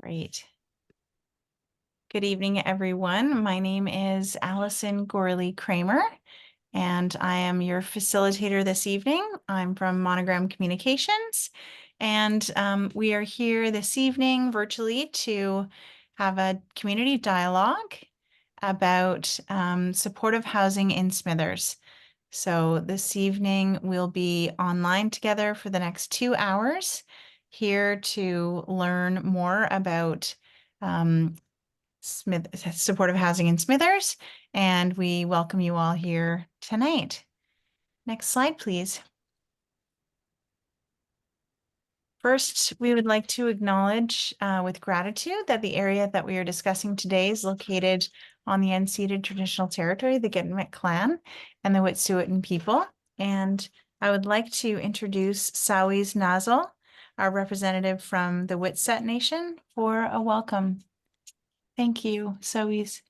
Great. Good evening, everyone. My name is Alyson Gourley-Cramer, and I am your facilitator this evening. I'm from Monogram Communications, and we are here this evening virtually to have a community dialogue about supportive housing in Smithers. So this evening we'll be online together for the next 2 hours here to learn more about supportive housing in Smithers, and we welcome you all here tonight. Next slide, please. First, we would like to acknowledge with gratitude that the area that we are discussing today is located on the unceded traditional territory, the Gittimek clan and the Wet'suwet'en people. And I would like to introduce Sawis Nazal, our representative from the Wet'suwet'en Nation, for a welcome. Thank you, Sawis.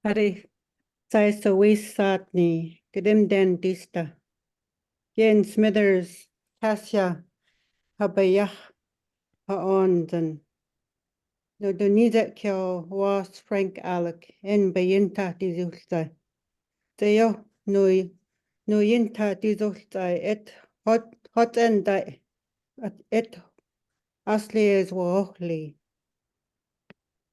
Hari sai Sawis Satni, Kedim Dentista. Yen Smithers, Tasya, Habayah, Haondan. No Donizet Kyo was Frank Alec, en Bayinta Dizulta. Teo no Yinta Dizulta et hot and die et Asli is Wohli.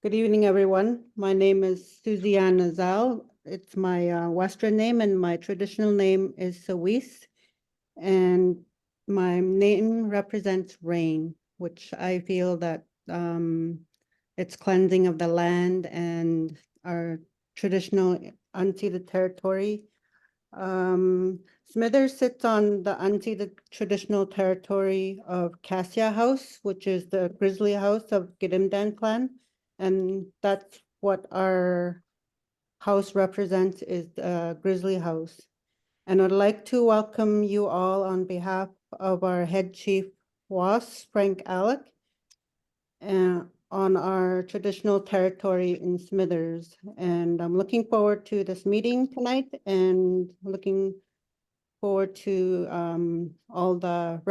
Good evening, everyone. My name is Suzianne Nazal. It's my Western name, and my traditional name is Sawis. And my name represents rain, which I feel that it's cleansing of the land and our traditional unceded territory. Smithers sits on the unceded traditional territory of Cassia House, which is the Grizzly House of Gidimdan clan. And that's what our house represents, is the Grizzly House. And I'd like to welcome you all on behalf of our head chief, Was Frank Alec, on our traditional territory in Smithers. And I'm looking forward to this meeting tonight and looking forward to all the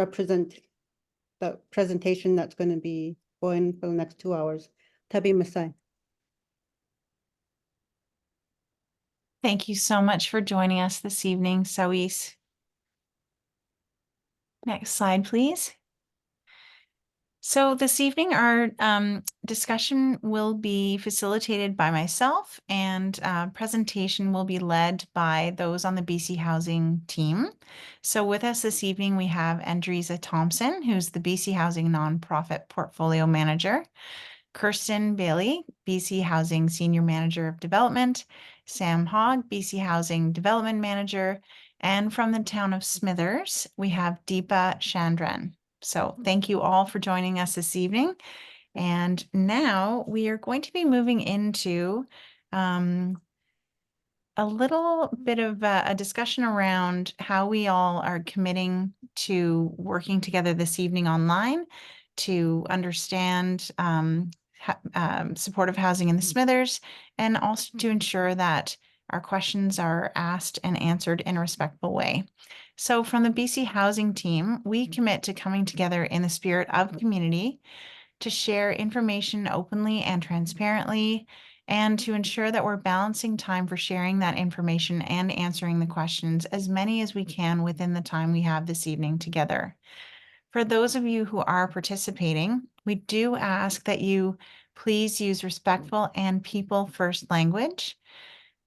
presentation that's going to be going for the next 2 hours. Tabi Masai. Thank you so much for joining us this evening, Sawis. Next slide, please. So this evening, our discussion will be facilitated by myself, and presentation will be led by those on the BC Housing team. So with us this evening, we have Andressa Thompson, who's the BC Housing Nonprofit Portfolio Manager, Kirsten, Baillie, BC Housing Senior Manager of Development, Sam Hogg, BC Housing Development Manager, and from the town of Smithers, we have Deepa Chandran. So thank you all for joining us this evening. And now we are going to be moving into a little bit of a discussion around how we all are committing to working together this evening online to understand supportive housing in the Smithers, and also to ensure that our questions are asked and answered in a respectful way. So from the BC Housing team, we commit to coming together in the spirit of community to share information openly and transparently, and to ensure that we're balancing time for sharing that information and answering the questions, as many as we can within the time we have this evening together. For those of you who are participating, we do ask that you please use respectful and people-first language,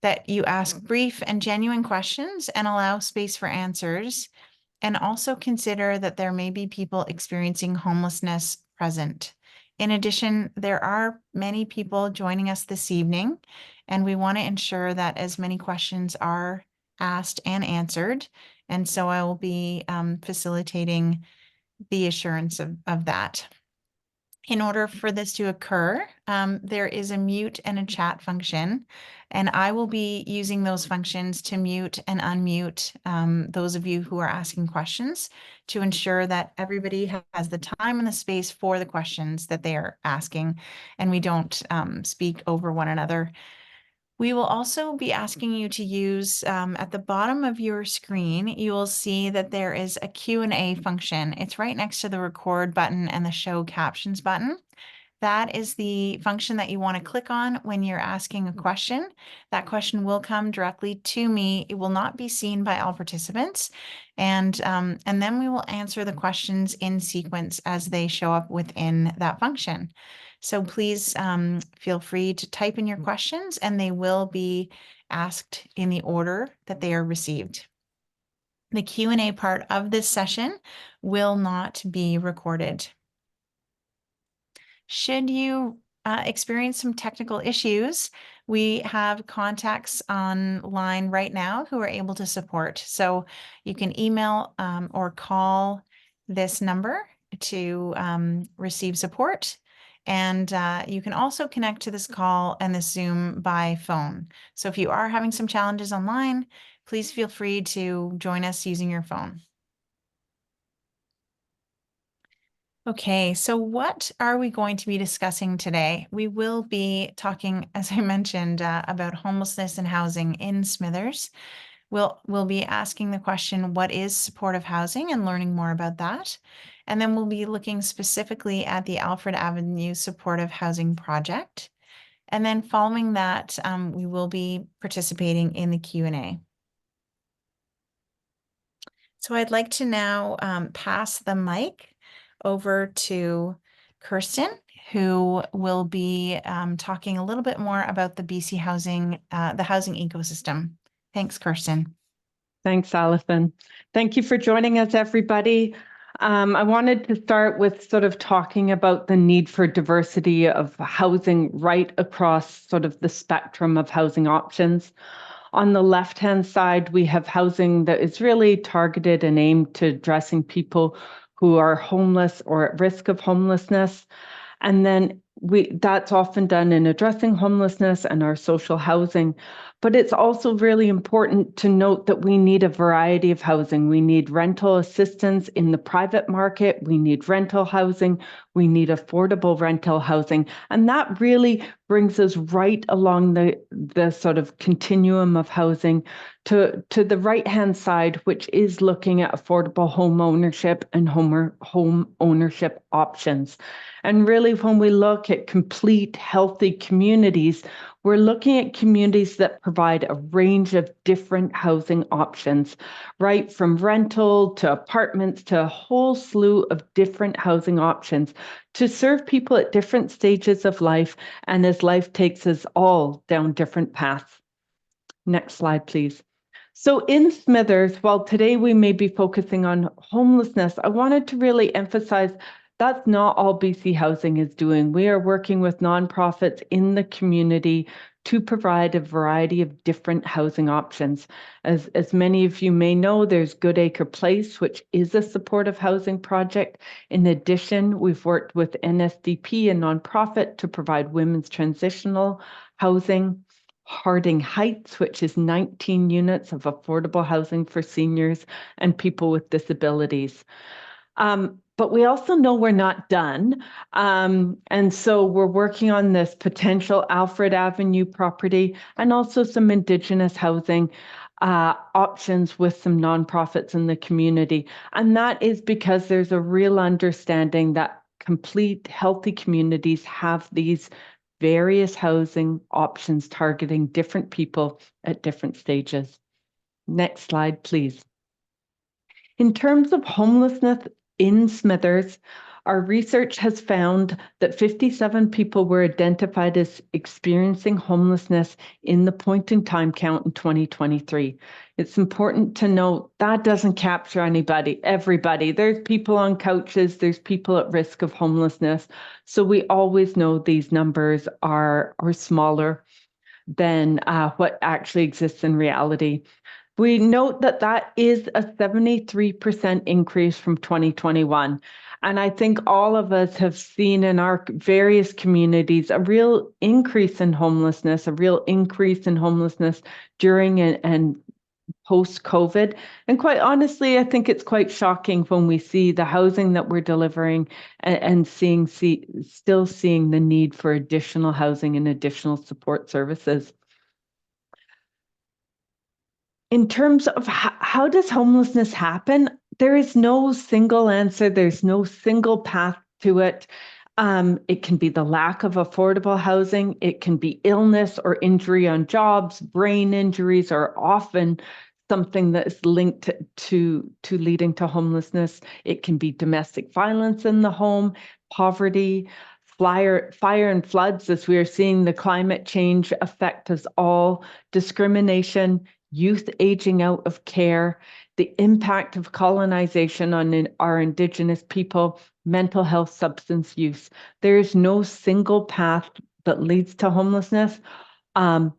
that you ask brief and genuine questions and allow space for answers, and also consider that there may be people experiencing homelessness present. In addition, there are many people joining us this evening, and we want to ensure that as many questions are asked and answered. And so I will be facilitating the assurance of that. In order for this to occur, there is a mute and a chat function, and I will be using those functions to mute and unmute those of you who are asking questions to ensure that everybody has the time and the space for the questions that they are asking, and we don't speak over one another. We will also be asking you to use, at the bottom of your screen, you will see that there is a Q&A function. It's right next to the record button and the show captions button. That is the function that you want to click on when you're asking a question. That question will come directly to me. It will not be seen by all participants. And then we will answer the questions in sequence as they show up within that function. So please feel free to type in your questions and they will be asked in the order that they are received. The Q&A part of this session will not be recorded. Should you experience some technical issues, we have contacts online right now who are able to support. So you can email or call this number to receive support. And you can also connect to this call and the Zoom by phone. So if you are having some challenges online, please feel free to join us using your phone. Okay, so what are we going to be discussing today? We will be talking, as I mentioned, about homelessness and housing in Smithers. We'll be asking the question, what is supportive housing, and learning more about that. And then we'll be looking specifically at the Alfred Avenue Supportive Housing Project. And then following that, we will be participating in the Q&A. So I'd like to now pass the mic over to Kirsten, who will be talking a little bit more about the BC housing, the housing ecosystem. Thanks, Kirsten. Thanks, Alyson. Thank you for joining us, everybody. I wanted to start with sort of talking about the need for diversity of housing right across sort of the spectrum of housing options. On the left-hand side, we have housing that is really targeted and aimed to addressing people who are homeless or at risk of homelessness. And then that's often done in addressing homelessness and our social housing. But it's also really important to note that we need a variety of housing. We need rental assistance in the private market. We need rental housing. We need affordable rental housing. And that really brings us right along the sort of continuum of housing to the right-hand side, which is looking at affordable home ownership and home ownership options. And really, when we look at complete, healthy communities, we're looking at communities that provide a range of different housing options, right from rental to apartments to a whole slew of different housing options to serve people at different stages of life and as life takes us all down different paths. Next slide, please. So in Smithers, while today we may be focusing on homelessness, I wanted to really emphasize that's not all BC Housing is doing. We are working with nonprofits in the community to provide a variety of different housing options. As many of you may know, there's Goodacre Place, which is a supportive housing project. In addition, we've worked with NSDP, a nonprofit, to provide women's transitional housing. Harding Heights, which is 19 units of affordable housing for seniors and people with disabilities. But we also know we're not done. And so we're working on this potential Alfred Avenue property and also some Indigenous housing options with some nonprofits in the community. And that is because there's a real understanding that complete healthy communities have these various housing options targeting different people at different stages. Next slide, please. In terms of homelessness in Smithers, our research has found that 57 people were identified as experiencing homelessness in the point-in-time count in 2023. It's important to note that doesn't capture everybody. There's people on couches, there's people at risk of homelessness. So we always know these numbers are smaller than what actually exists in reality. We note that that is a 73% increase from 2021. And I think all of us have seen in our various communities a real increase in homelessness, during and post-COVID. And quite honestly, I think it's quite shocking when we see the housing that we're delivering and still seeing the need for additional housing and additional support services. in terms of how does homelessness happen, there is no single answer. There's no single path to it. It can be the lack of affordable housing. It can be illness or injury on jobs. Brain injuries are often something that is linked to leading to homelessness. It can be domestic violence in the home, poverty, fire and floods, as we are seeing the climate change affect us all, discrimination, youth aging out of care, the impact of colonization on our Indigenous people, mental health, substance use. There is no single path that leads to homelessness. And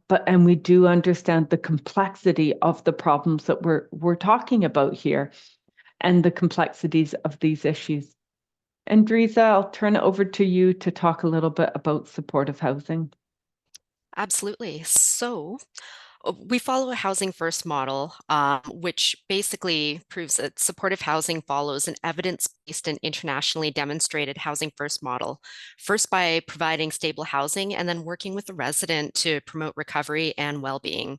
we do understand the complexity of the problems that we're talking about here and the complexities of these issues. Andressa, I'll turn it over to you to talk a little bit about supportive housing. Absolutely. So we follow a housing first model, which basically proves that supportive housing follows an evidence-based and internationally demonstrated housing first model, first by providing stable housing and then working with the resident to promote recovery and well-being.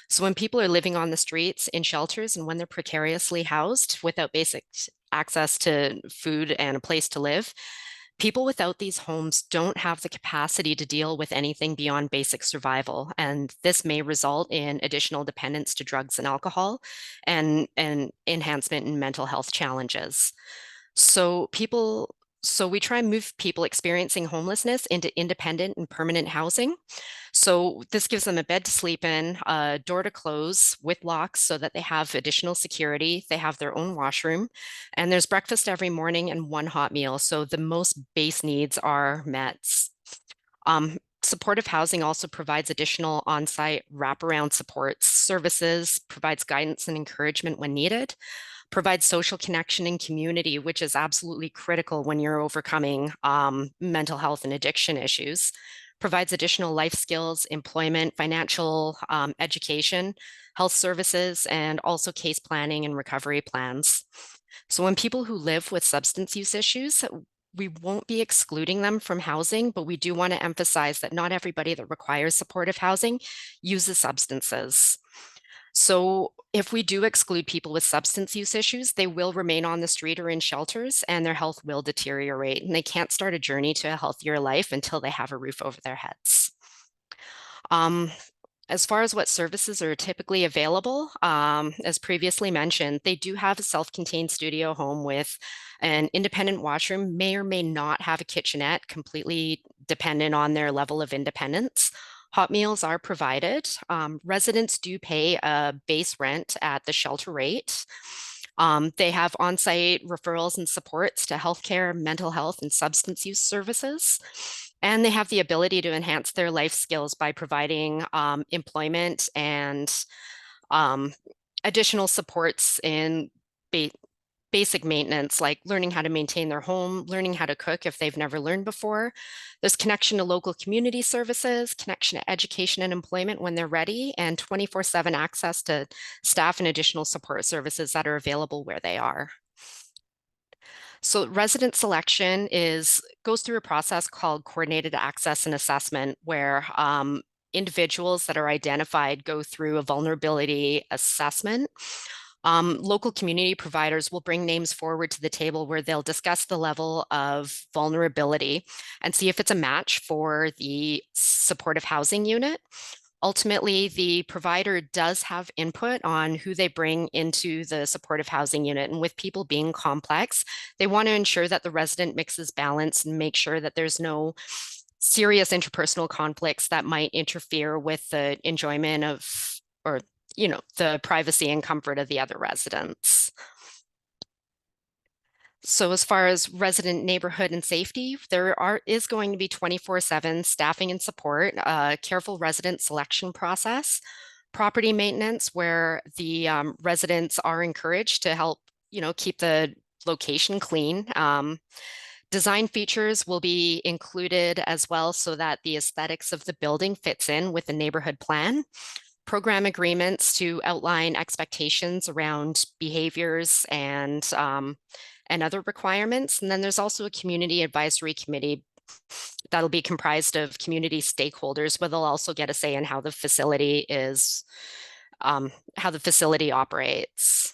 So when people are living on the streets in shelters and when they're precariously housed without basic access to food and a place to live, people without these homes don't have the capacity to deal with anything beyond basic survival. And this may result in additional dependence to drugs and alcohol and enhancement in mental health challenges. So we try and move people experiencing homelessness into independent and permanent housing. So this gives them a bed to sleep in, a door to close with locks so that they have additional security. They have their own washroom, and there's breakfast every morning and one hot meal. So the most base needs are met. Supportive housing also provides additional on-site wraparound support services, provides guidance and encouragement when needed, provides social connection and community, which is absolutely critical when you're overcoming mental health and addiction issues, provides additional life skills, employment, financial education, health services, and also case planning and recovery plans. So when people who live with substance use issues, we won't be excluding them from housing, but we do want to emphasize that not everybody that requires supportive housing uses substances. So if we do exclude people with substance use issues, they will remain on the street or in shelters and their health will deteriorate and they can't start a journey to a healthier life until they have a roof over their heads. As far as what services are typically available, as previously mentioned, they do have a self-contained studio home with an independent washroom, may or may not have a kitchenette, completely dependent on their level of independence. Hot meals are provided. Residents do pay a base rent at the shelter rate. They have on-site referrals and supports to healthcare, mental health, and substance use services. And they have the ability to enhance their life skills by providing employment and additional supports in basic maintenance, like learning how to maintain their home, learning how to cook if they've never learned before. There's connection to local community services, connection to education and employment when they're ready, and 24/7 access to staff and additional support services that are available where they are. So resident selection goes through a process called coordinated access and assessment, where individuals that are identified go through a vulnerability assessment. Local community providers will bring names forward to the table where they'll discuss the level of vulnerability and see if it's a match for the supportive housing unit. Ultimately, the provider does have input on who they bring into the supportive housing unit. And with people being complex, they want to ensure that the resident mix is balanced and make sure that there's no serious interpersonal conflicts that might interfere with the enjoyment of, or the privacy and comfort of the other residents. So as far as resident neighborhood and safety, there is going to be 24/7 staffing and support, careful resident selection process, property maintenance where the residents are encouraged to help, keep the location clean. Design features will be included as well so that the aesthetics of the building fits in with the neighborhood plan. Program agreements to outline expectations around behaviors and other requirements. And then there's also a community advisory committee that'll be comprised of community stakeholders, where they'll also get a say in how the facility is how the facility operates.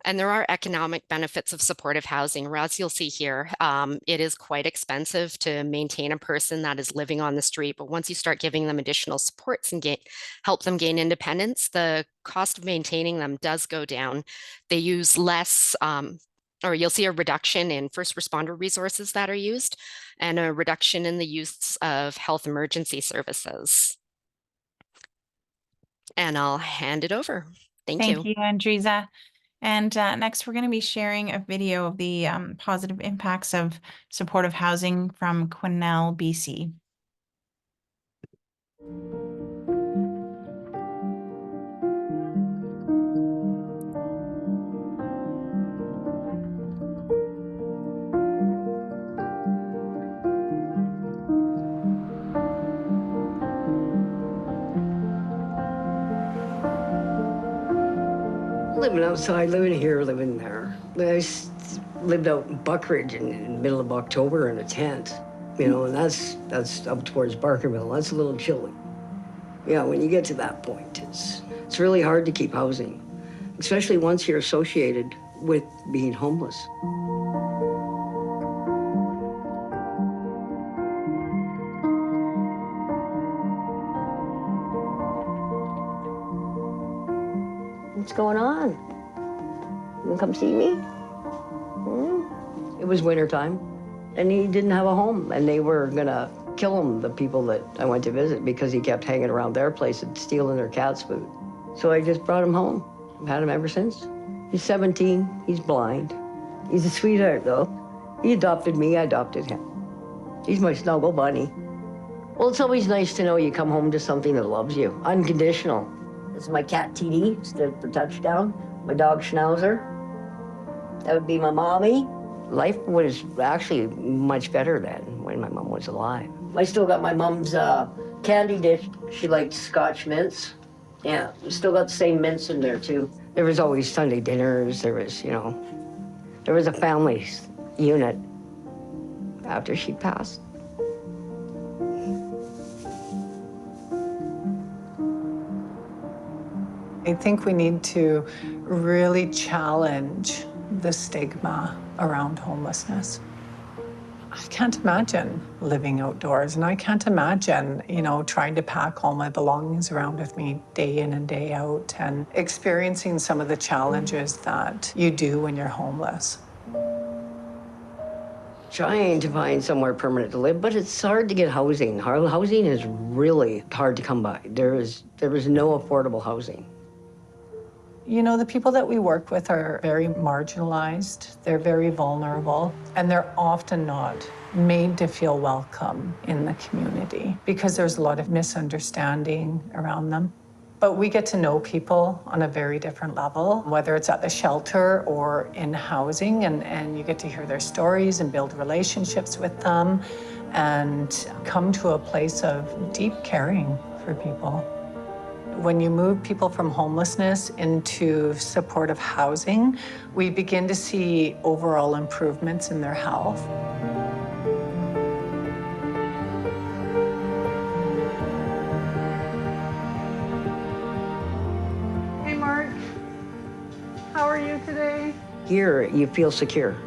And there are economic benefits of supportive housing. As you'll see here, it is quite expensive to maintain a person that is living on the street, but once you start giving them additional supports and help them gain independence, the cost of maintaining them does go down. They use less, or you'll see a reduction in first responder resources that are used and a reduction in the use of health emergency services. And I'll hand it over. Thank you. Thank you, Andressa. And next, we're going to be sharing a video of the positive impacts of supportive housing from Quesnel, BC. Living outside, living here, living there. I lived out in Buckridge in the middle of October in a tent, you know, and that's up towards Barkerville. That's a little chilly. Yeah, when you get to that point, it's really hard to keep housing, especially once you're associated with being homeless. What's going on? You wanna come see me? It was wintertime, and he didn't have a home, and they were gonna kill him, the people that I went to visit, because he kept hanging around their place and stealing their cat's food. So I just brought him home. I've had him ever since. He's 17, he's blind. He's a sweetheart, though. He adopted me, I adopted him. He's my snuggle bunny. Well, it's always nice to know you come home to something that loves you, unconditional. This is my cat, TD, it's the touchdown. My dog, Schnauzer. That would be my mommy. Life was actually much better then, when my mom was alive. I still got my mom's candy dish. She liked Scotch mints. Yeah, we still got the same mints in there, too. There was always Sunday dinners. There was, you know, there was a family unit after she passed. I think we need to really challenge the stigma around homelessness. I can't imagine living outdoors, and I can't imagine, you know, trying to pack all my belongings around with me day in and day out and experiencing some of the challenges that you do when you're homeless. Trying to find somewhere permanent to live, but it's hard to get housing. Housing is really hard to come by. There is no affordable housing. You know, the people that we work with are very marginalized, they're very vulnerable, and they're often not made to feel welcome in the community because there's a lot of misunderstanding around them. But we get to know people on a very different level, whether it's at the shelter or in housing, and you get to hear their stories and build relationships with them and come to a place of deep caring for people. When you move people from homelessness into supportive housing, we begin to see overall improvements in their health. Hey, Mark. How are you today? Here, you feel secure.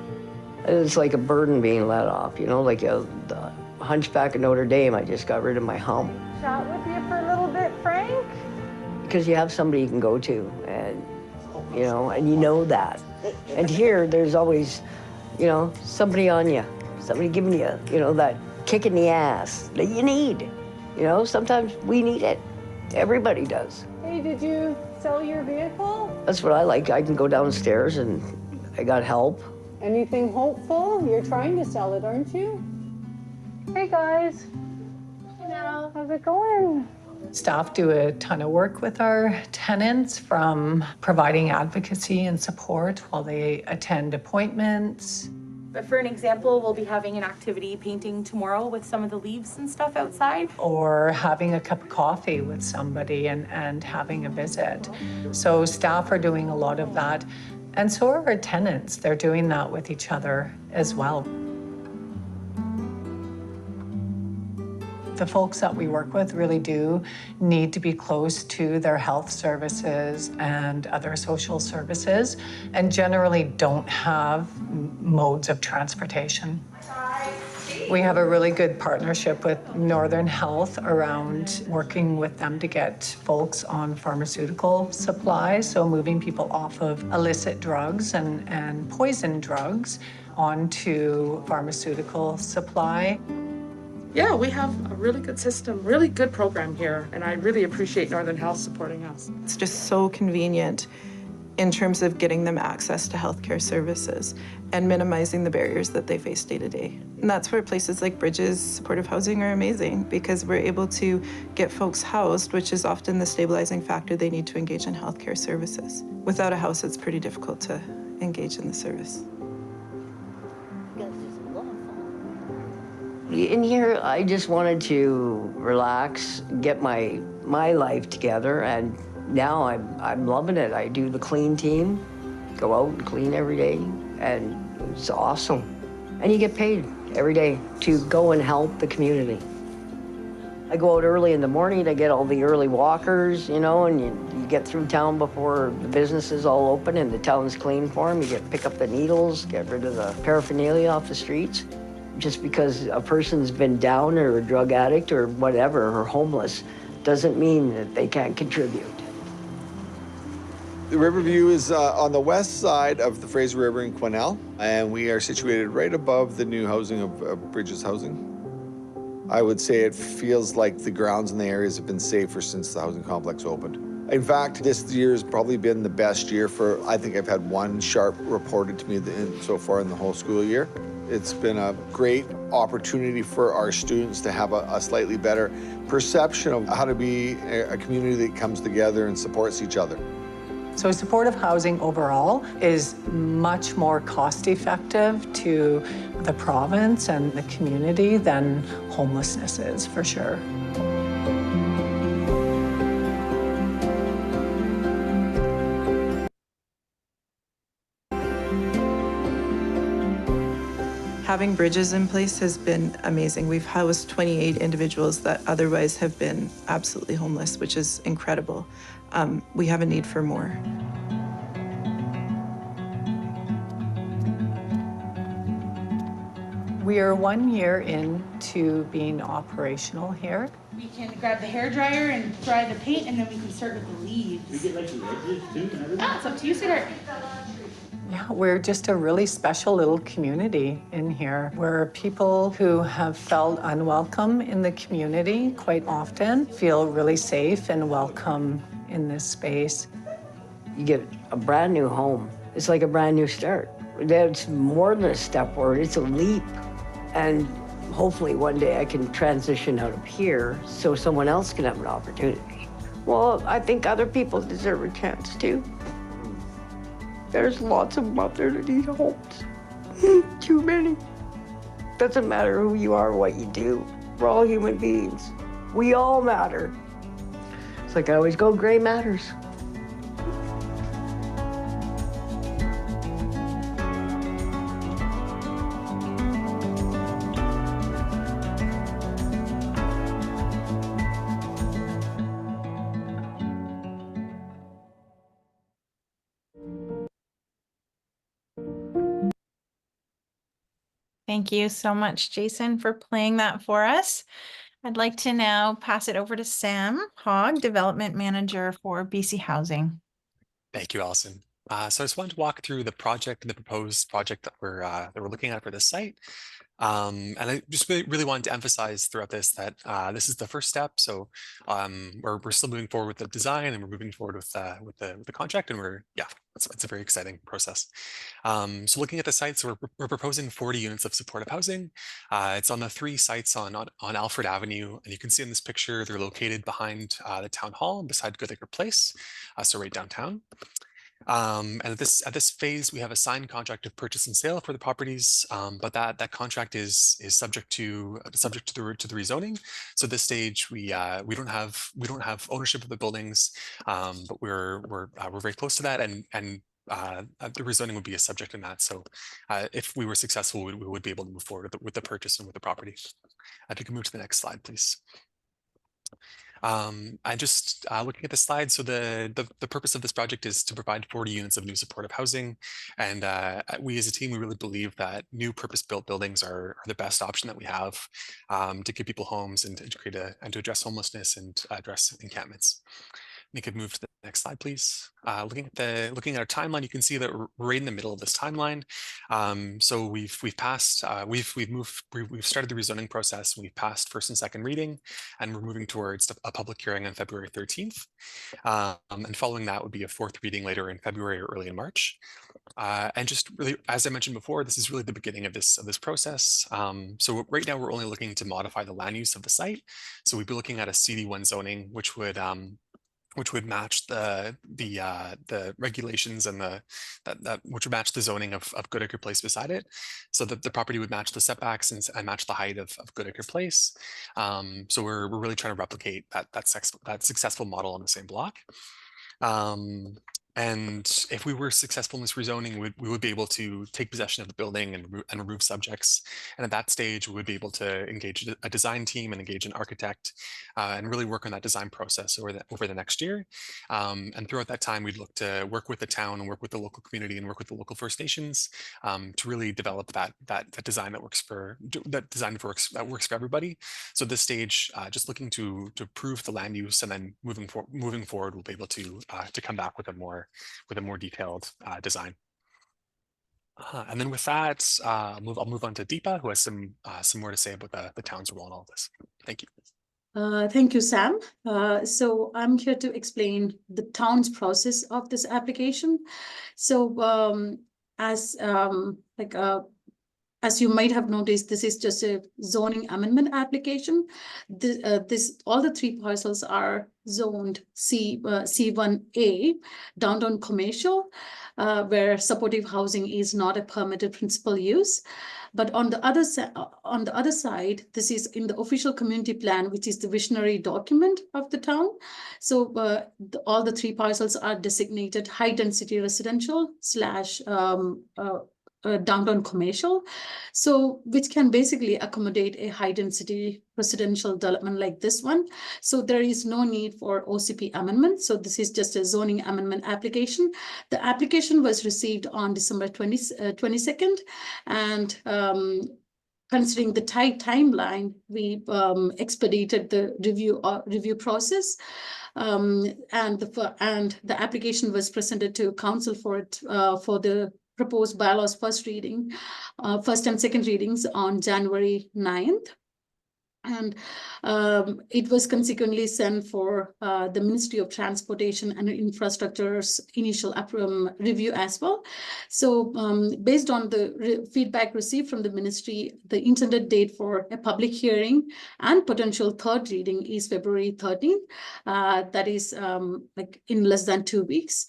It's like a burden being let off, you know, like the Hunchback of Notre Dame. I just got rid of my hump. Chat with you for a little bit, Frank? Because you have somebody you can go to, and you know that. And here, there's always, you know, somebody on you, somebody giving you, you know, that kick in the ass that you need. You know, sometimes we need it. Everybody does. Hey, did you sell your vehicle? That's what I like. I can go downstairs and I got help. Anything hopeful? You're trying to sell it, aren't you? Hey, guys. Hello. How's it going? Staff do a ton of work with our tenants, from providing advocacy and support while they attend appointments. But for an example, we'll be having an activity painting tomorrow with some of the leaves and stuff outside. Or having a cup of coffee with somebody and having a visit. So staff are doing a lot of that. And so are our tenants. They're doing that with each other as well. The folks that we work with really do need to be close to their health services and other social services, and generally don't have modes of transportation. We have a really good partnership with Northern Health around working with them to get folks on pharmaceutical supplies, so moving people off of illicit drugs and poison drugs onto pharmaceutical supply. Yeah, we have a really good system, really good program here, and I really appreciate Northern Health supporting us. It's just so convenient in terms of getting them access to healthcare services and minimizing the barriers that they face day to day. And that's where places like Bridges Supportive Housing are amazing, because we're able to get folks housed, which is often the stabilizing factor they need to engage in healthcare services. Without a house, it's pretty difficult to engage in the service. In here, I just wanted to relax, get my life together, and now I'm loving it. I do the clean team, go out and clean every day, and it's awesome. And you get paid every day to go and help the community. I go out early in the morning to get all the early walkers, you know, and you get through town before the business is all open and the town's clean for them. You pick up the needles, get rid of the paraphernalia off the streets. Just because a person's been down or a drug addict or whatever, or homeless, doesn't mean that they can't contribute. The Riverview is on the west side of the Fraser River in Quesnel, and we are situated right above the new housing of Bridges Housing. I would say it feels like the grounds in the areas have been safer since the housing complex opened. In fact, this year has probably been the best year for, I think I've had one sharp reported to me so far in the whole school year. It's been a great opportunity for our students to have a slightly better perception of how to be a community that comes together and supports each other. So supportive housing overall is much more cost-effective to the province and the community than homelessness is, for sure. Having Bridges in place has been amazing. We've housed 28 individuals that otherwise have been absolutely homeless, which is incredible. We have a need for more. We are 1 year into being operational here. We can grab the hairdryer and dry the paint, and then we can start with the leaves. We get like the edges too and everything? Yeah, it's up to you, sweetheart. Yeah, we're just a really special little community in here. We're people who have felt unwelcome in the community quite often, feel really safe and welcome in this space. You get a brand new home. It's like a brand new start. That's more than a step forward, it's a leap. And hopefully one day I can transition out of here so someone else can have an opportunity. Well, I think other people deserve a chance too. There's lots of them out there that need homes. Too many. Doesn't matter who you are or what you do. We're all human beings. We all matter. It's like I always go, gray matters. Thank you so much, Jason, for playing that for us. I'd like to now pass it over to Sam Hogg, Development Manager for BC Housing. Thank you, Alyson. So I just wanted to walk through the project and the proposed project that we're looking at for this site. And I just really wanted to emphasize throughout this that this is the first step. So we're still moving forward with the design, and we're moving forward with the contract, and it's a very exciting process. So looking at the sites, we're proposing 40 units of supportive housing. It's on the 3 sites on Alfred Avenue, and you can see in this picture they're located behind the town hall beside Gourley-Cramer Place, so right downtown. And at this phase, we have a signed contract of purchase and sale for the properties, but that contract is subject to the rezoning. So at this stage, we don't have ownership of the buildings, but we're very close to that, and the rezoning would be a subject in that. So if we were successful, we would be able to move forward with the purchase and with the property. If you can move to the next slide, please. I just looking at the slide. So the purpose of this project is to provide 40 units of new supportive housing. And we as a team, we really believe that new purpose-built buildings are the best option that we have to give people homes and to create and to address homelessness and address encampments. You could move to the next slide, please. Looking at our timeline, you can see that we're right in the middle of this timeline. So we've started the rezoning process. We've passed first and second reading, and we're moving towards a public hearing on February 13th. And following that would be a fourth reading later in February or early in March. And just really, as I mentioned before, this is really the beginning of this process. So right now we're only looking to modify the land use of the site. So we'd be looking at a CD1 zoning, which would match the regulations and which would match the zoning of Goodacre Place beside it, so that the property would match the setbacks and match the height of Goodacre Place. So we're really trying to replicate that successful model on the same block. And if we were successful in this rezoning, we would be able to take possession of the building and remove subjects. And at that stage, we would be able to engage a design team and engage an architect and really work on that design process over the next year. And throughout that time, we'd look to work with the town and work with the local community and work with the local First Nations to really develop that design that works for everybody. So at this stage, just looking to prove the land use, and then moving forward, we'll be able to come back with a more detailed design. And then with that, I'll move on to Deepa, who has some more to say about the town's role in all of this. Thank you. Thank you, Sam. So I'm here to explain the town's process of this application. So as you might have noticed, this is just a zoning amendment application. All the three parcels are zoned C1A, downtown commercial, where supportive housing is not a permitted principal use. But on the other side, this is in the official community plan, which is the visionary document of the town. So all the three parcels are designated high density residential / downtown commercial, so which can basically accommodate a high density residential development like this one. So there is no need for OCP amendment. So this is just a zoning amendment application. The application was received on December 22nd, and considering the tight timeline, we expedited the review process. And the application was presented to council for the proposed bylaws first and second readings on January 9th. And it was consequently sent for the Ministry of Transportation and Infrastructure's initial review as well. So based on the feedback received from the ministry, the intended date for a public hearing and potential third reading is February 13th. That is like in less than 2 weeks.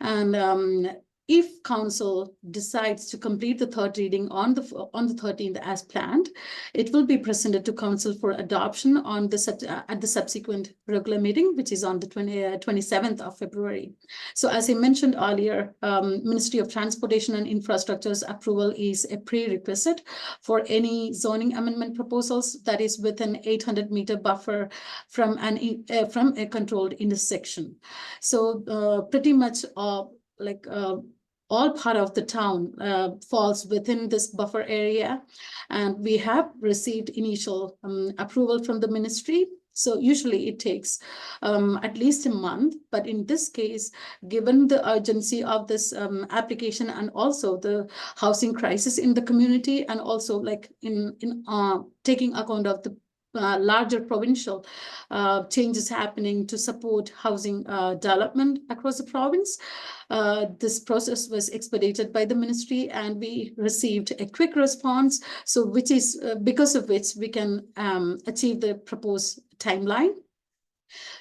And if council decides to complete the third reading on the 13th as planned, it will be presented to council for adoption on at the subsequent regular meeting, which is on the 27th of February. So as I mentioned earlier, Ministry of Transportation and Infrastructure's approval is a prerequisite for any zoning amendment proposals that is within 800-meter buffer from a controlled intersection. So pretty much all part of the town falls within this buffer area, and we have received initial approval from the ministry. So usually it takes at least a month, but in this case, given the urgency of this application and also the housing crisis in the community, and also like in taking account of the larger provincial changes happening to support housing development across the province. This process was expedited by the ministry, and we received a quick response. So which is because of which we can achieve the proposed timeline.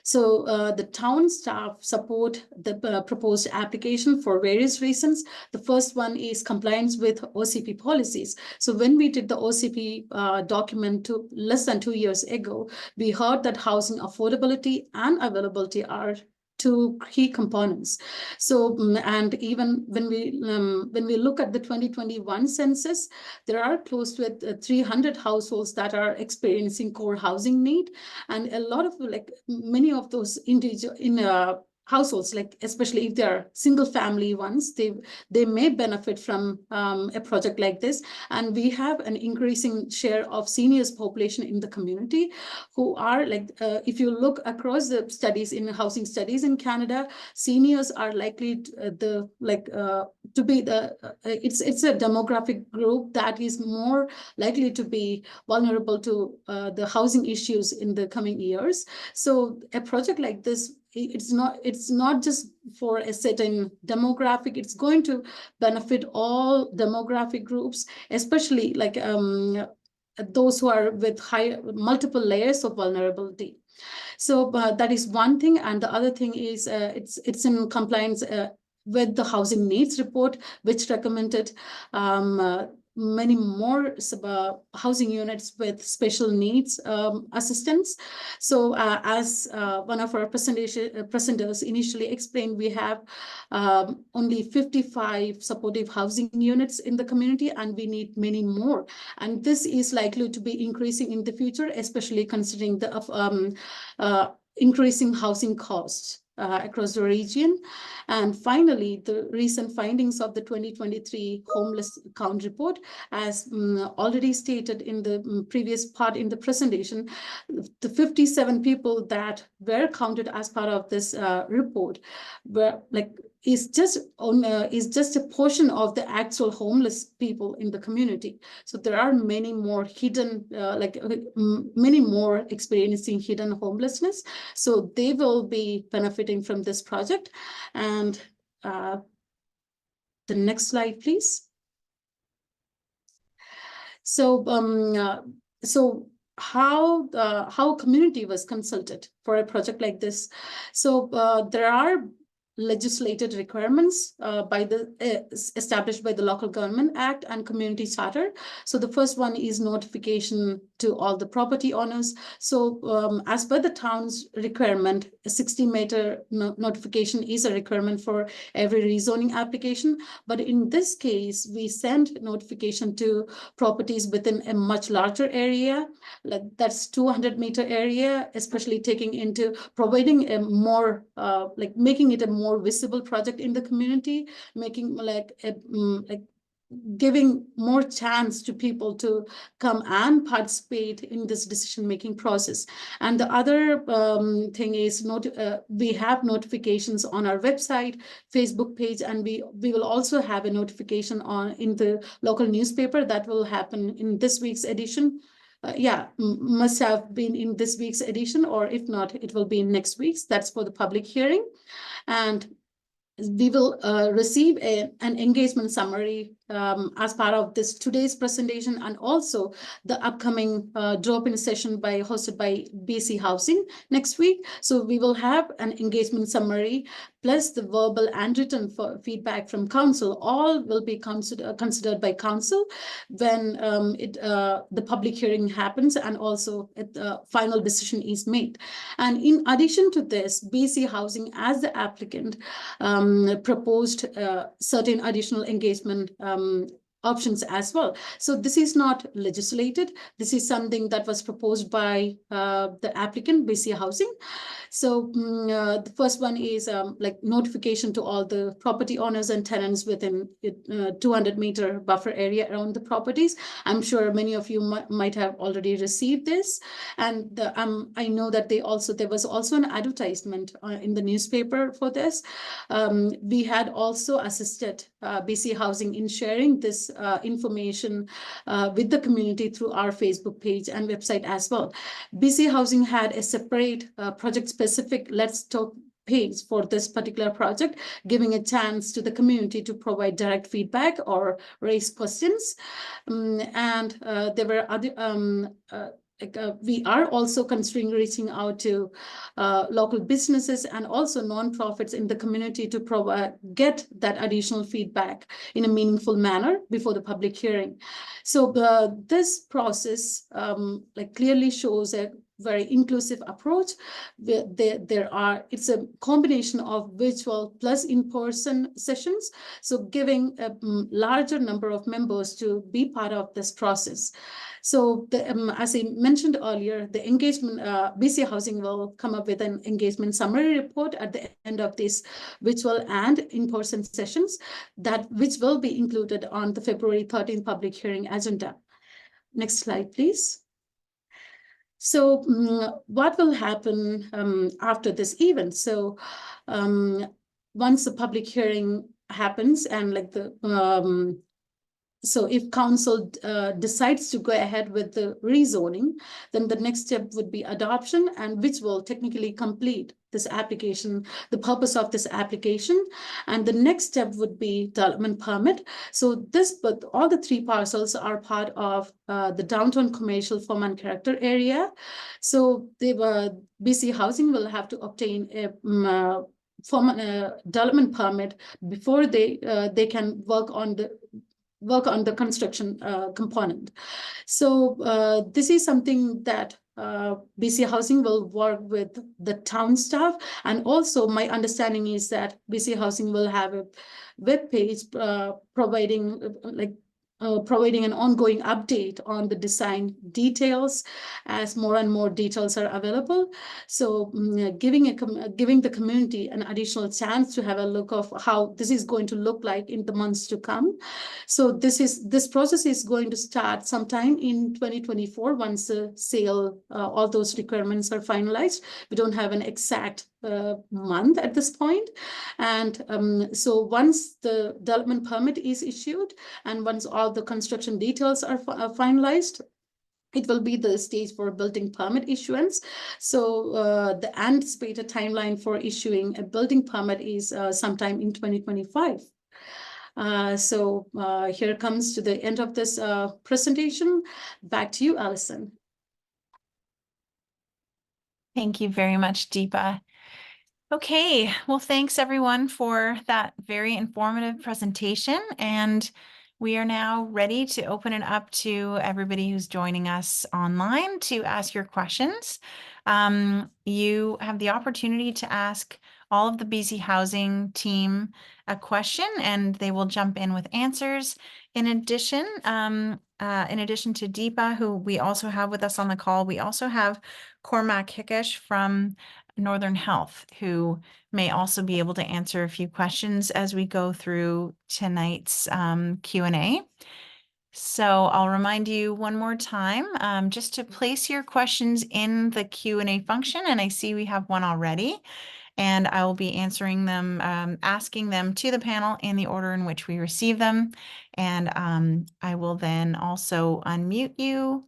So the town staff support the proposed application for various reasons. The first one is compliance with OCP policies. So when we did the OCP document less than 2 years ago, we heard that housing affordability and availability are two key components. So, and even when we look at the 2021 census, there are close to 300 households that are experiencing core housing need, and a lot of many of those households, like especially if they are single family ones, they may benefit from a project like this. And we have an increasing share of seniors population in the community who are if you look across the studies in housing studies in Canada, seniors are likely to be it's a demographic group that is more likely to be vulnerable to the housing issues in the coming years. So a project like this, it's not just for a certain demographic, it's going to benefit all demographic groups, especially those who are with multiple layers of vulnerability. So that is one thing. And the other thing is it's in compliance with the housing needs report, which recommended many more housing units with special needs assistance. So as one of our presenters initially explained, we have only 55 supportive housing units in the community, and we need many more. And this is likely to be increasing in the future, especially considering the increasing housing costs across the region. And finally, the recent findings of the 2023 homeless count report, as already stated in the previous part in the presentation, the 57 people that were counted as part of this report were is just a portion of the actual homeless people in the community. So there are many more hidden, many more experiencing hidden homelessness. So they will be benefiting from this project. And the next slide, please. So, how community was consulted for a project like this? So there are legislated requirements established by the Local Government Act and Community Charter. So the first one is notification to all the property owners. So as per the town's requirement, a 60-meter notification is a requirement for every rezoning application. But in this case, we send notification to properties within a much larger area, that's 200-meter area, especially taking into providing a more, making it a more visible project in the community, making giving more chance to people to come and participate in this decision-making process. And the other thing is we have notifications on our website, Facebook page, and we will also have a notification in the local newspaper that will happen in this week's edition. Must have been in this week's edition, or if not, it will be in next week's. That's for the public hearing. And we will receive an engagement summary as part of today's presentation, and also the upcoming drop-in session hosted by BC Housing next week. So we will have an engagement summary plus the verbal and written feedback from council. All will be considered by council when the public hearing happens, and also the final decision is made. And in addition to this, BC Housing as the applicant proposed certain additional engagement options as well. So this is not legislated. This is something that was proposed by the applicant, BC Housing. So the first one is notification to all the property owners and tenants within 200-meter buffer area around the properties. I'm sure many of you might have already received this. And I know that there was also an advertisement in the newspaper for this. We had also assisted BC Housing in sharing this information with the community through our Facebook page and website as well. BC Housing had a separate project-specific Let's Talk page for this particular project, giving a chance to the community to provide direct feedback or raise questions. And there were other we are also considering reaching out to local businesses and also nonprofits in the community to get that additional feedback in a meaningful manner before the public hearing. So this process like clearly shows a very inclusive approach. It's a combination of virtual plus in-person sessions, so giving a larger number of members to be part of this process. So as I mentioned earlier, the engagement, BC Housing will come up with an engagement summary report at the end of these virtual and in-person sessions, which will be included on the February 13th public hearing agenda. Next slide, please. So what will happen after this event? So once the public hearing happens and like the so if council decides to go ahead with the rezoning, then the next step would be adoption, and which will technically complete this application, the purpose of this application. And the next step would be development permit. So but all the 3 parcels are part of the downtown commercial form and character area. So BC Housing will have to obtain a development permit before they can work on the construction component. So this is something that BC Housing will work with the town staff. And also my understanding is that BC Housing will have a web page providing an ongoing update on the design details as more and more details are available. So giving the community an additional chance to have a look of how this is going to look like in the months to come. So this process is going to start sometime in 2024 once the sale, all those requirements are finalized. We don't have an exact month at this point. And so once the development permit is issued and once all the construction details are finalized, it will be the stage for building permit issuance. So the anticipated timeline for issuing a building permit is sometime in 2025. So here comes to the end of this presentation. Back to you, Alyson. Thank you very much, Deepa. Okay, well, thanks everyone for that very informative presentation. And we are now ready to open it up to everybody who's joining us online to ask your questions. You have the opportunity to ask all of the BC Housing team a question and they will jump in with answers. In addition to Deepa, who we also have with us on the call, we also have Cormac Hickish from Northern Health, who may also be able to answer a few questions as we go through tonight's Q&A. So I'll remind you one more time, just to place your questions in the Q&A function, and I see we have one already, and I will be answering them, asking them to the panel in the order in which we receive them, and I will then also unmute you